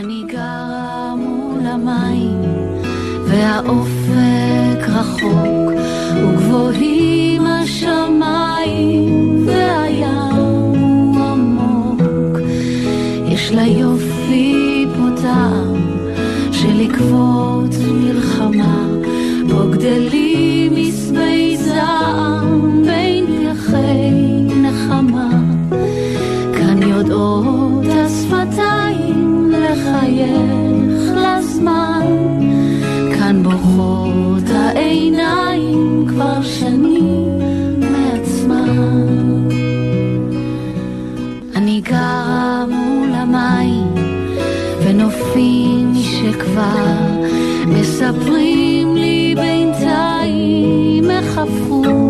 אני גרה מול המים והאופק רחוק וגבוהים השמיים והים עמוק. יש לה יופי פה טעם של לקוות מלחמה, פה גדלים מסבי זעם בין פרחי נחמה. כאן יודעות השפתיים לחייך לזמן, כאן בוכות העיניים כבר שנים מעצמן. אני גרה מול המים ונופים שכבר מספרים לי בינתיים איך הפכו